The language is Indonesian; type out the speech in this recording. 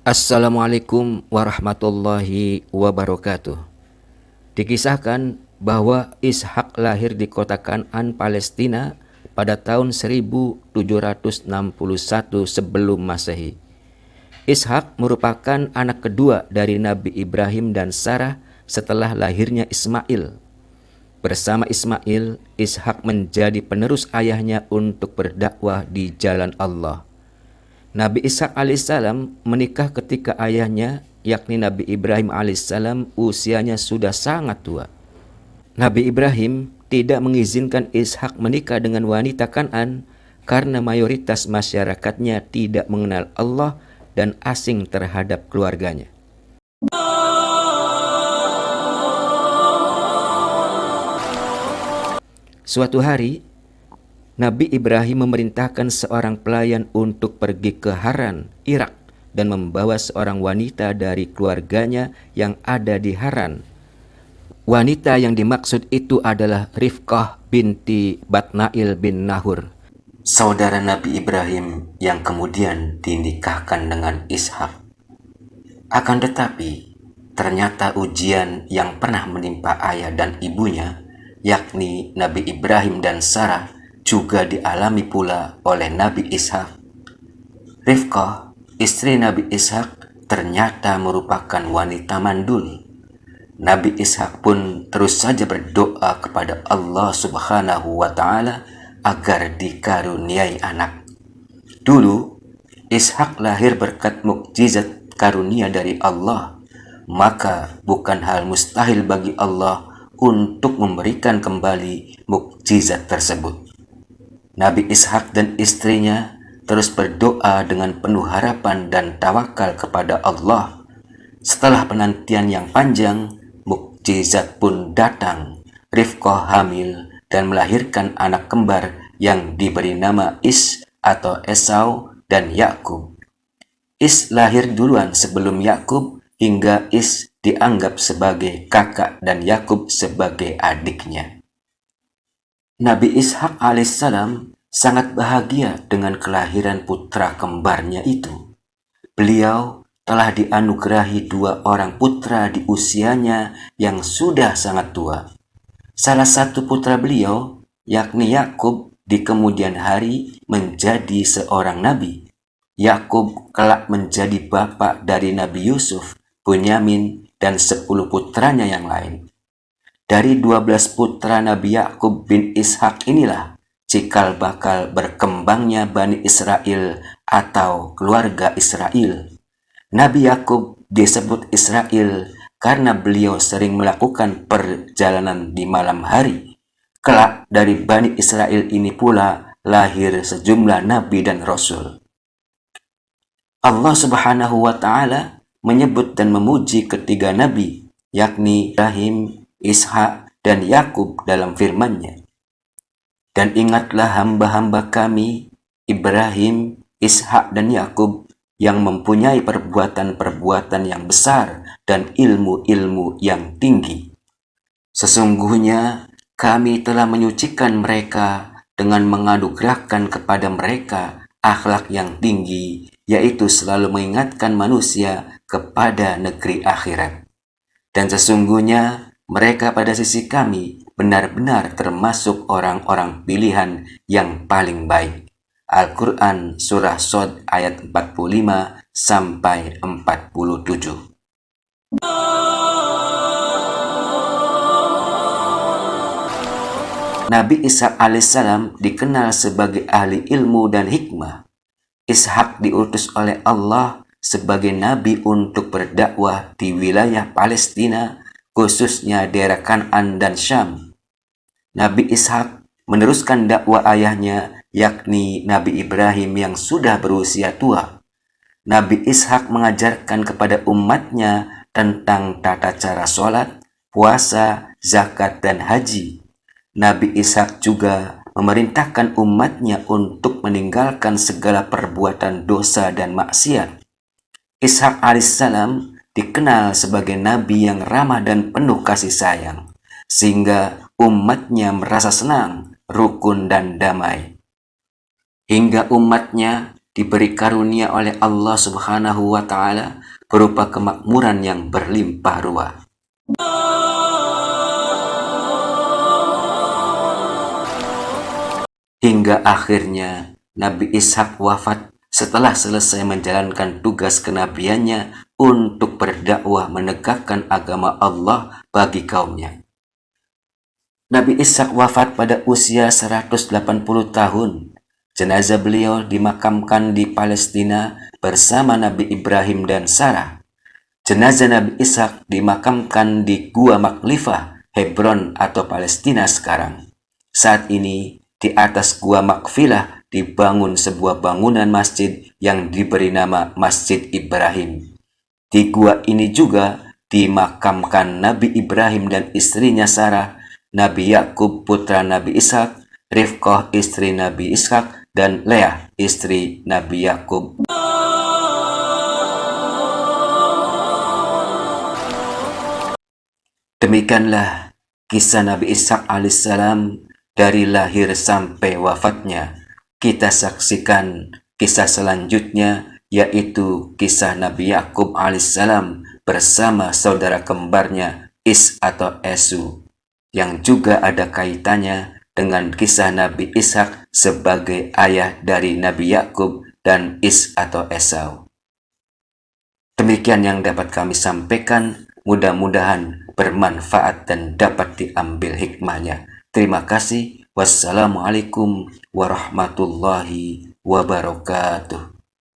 Assalamualaikum warahmatullahi wabarakatuh. Dikisahkan bahwa Ishak lahir di kota Kan'an, Palestina pada tahun 1761 sebelum Masehi. Ishak merupakan anak kedua dari Nabi Ibrahim dan Sarah setelah lahirnya Ismail. Bersama Ismail, Ishak menjadi penerus ayahnya untuk berdakwah di jalan Allah. Nabi Ishak alaihissalam menikah ketika ayahnya, yakni Nabi Ibrahim alaihissalam, usianya sudah sangat tua. Nabi Ibrahim tidak mengizinkan Ishak menikah dengan wanita Kan'an karena mayoritas masyarakatnya tidak mengenal Allah dan asing terhadap keluarganya. Suatu hari, Nabi Ibrahim memerintahkan seorang pelayan untuk pergi ke Haran, Irak, dan membawa seorang wanita dari keluarganya yang ada di Haran. Wanita yang dimaksud itu adalah Rifqah binti Batnail bin Nahur, saudara Nabi Ibrahim yang kemudian dinikahkan dengan Ishak. Akan tetapi, ternyata ujian yang pernah menimpa ayah dan ibunya, yakni Nabi Ibrahim dan Sarah, juga dialami pula oleh Nabi Ishak. Rifqah, istri Nabi Ishak, ternyata merupakan wanita mandul. Nabi Ishak pun terus saja berdoa kepada Allah Subhanahu wa Ta'ala agar dikaruniai anak. Dulu, Ishak lahir berkat mukjizat karunia dari Allah, maka bukan hal mustahil bagi Allah untuk memberikan kembali mukjizat tersebut. Nabi Ishak dan istrinya terus berdoa dengan penuh harapan dan tawakal kepada Allah. Setelah penantian yang panjang, mukjizat pun datang. Rifqah hamil dan melahirkan anak kembar yang diberi nama Is atau Esau dan Yakub. Is lahir duluan sebelum Yakub hingga Is dianggap sebagai kakak dan Yakub sebagai adiknya. Nabi Ishak alaihissalam sangat bahagia dengan kelahiran putra kembarnya itu. Beliau telah dianugerahi 2 orang putra di usianya yang sudah sangat tua. Salah satu putra beliau, yakni Yakub, di kemudian hari menjadi seorang nabi. Yakub kelak menjadi bapak dari Nabi Yusuf, Bunyamin, dan 10 putranya yang lain. Dari 12 putra Nabi Yakub bin Ishak inilah cikal bakal berkembangnya Bani Israel atau keluarga Israel. Nabi Yakub disebut Israel karena beliau sering melakukan perjalanan di malam hari. Kelak dari Bani Israel ini pula lahir sejumlah nabi dan rasul. Allah Subhanahu wa Ta'ala menyebut dan memuji ketiga nabi, yakni Ibrahim, Ishak, dan Yakub dalam firman-Nya. Dan ingatlah hamba-hamba kami, Ibrahim, Ishak, dan Yakub, yang mempunyai perbuatan-perbuatan yang besar dan ilmu-ilmu yang tinggi. Sesungguhnya kami telah menyucikan mereka dengan menganugerahkan kepada mereka akhlak yang tinggi, yaitu selalu mengingatkan manusia kepada negeri akhirat. Dan sesungguhnya mereka pada sisi kami benar-benar termasuk orang-orang pilihan yang paling baik. Al-Quran Surah Shad ayat 45 sampai 47. Nabi Ishak alaihissalam dikenal sebagai ahli ilmu dan hikmah. Ishak diutus oleh Allah sebagai nabi untuk berdakwah di wilayah Palestina, khususnya daerah Kan'an dan Syam. Nabi Ishak meneruskan dakwah ayahnya, yakni Nabi Ibrahim yang sudah berusia tua. Nabi Ishak mengajarkan kepada umatnya tentang tata cara sholat, puasa, zakat, dan haji. Nabi Ishak juga memerintahkan umatnya untuk meninggalkan segala perbuatan dosa dan maksiat. Ishak alaihissalam dikenal sebagai nabi yang ramah dan penuh kasih sayang, sehingga umatnya merasa senang, rukun, dan damai. Hingga umatnya diberi karunia oleh Allah Subhanahu wa Ta'ala berupa kemakmuran yang berlimpah ruah. Hingga akhirnya Nabi Ishak wafat setelah selesai menjalankan tugas kenabiannya untuk berdakwah menegakkan agama Allah bagi kaumnya. Nabi Ishak wafat pada usia 180 tahun. Jenazah beliau dimakamkan di Palestina bersama Nabi Ibrahim dan Sarah. Jenazah Nabi Ishak dimakamkan di Gua Maklifah, Hebron atau Palestina sekarang. Saat ini, di atas Gua Makfilah dibangun sebuah bangunan masjid yang diberi nama Masjid Ibrahim. Di gua ini juga dimakamkan Nabi Ibrahim dan istrinya Sarah, Nabi Yakub putra Nabi Ishak, Rifqah istri Nabi Ishak, dan Leah istri Nabi Yakub. Demikianlah kisah Nabi Ishak alaihissalam dari lahir sampai wafatnya. Kita saksikan kisah selanjutnya, yaitu kisah Nabi Yakub alaihissalam bersama saudara kembarnya Is atau Esu, yang juga ada kaitannya dengan kisah Nabi Ishak sebagai ayah dari Nabi Yakub dan Is atau Esau. Demikian yang dapat kami sampaikan, mudah-mudahan bermanfaat dan dapat diambil hikmahnya. Terima kasih. Wassalamualaikum warahmatullahi wabarakatuh.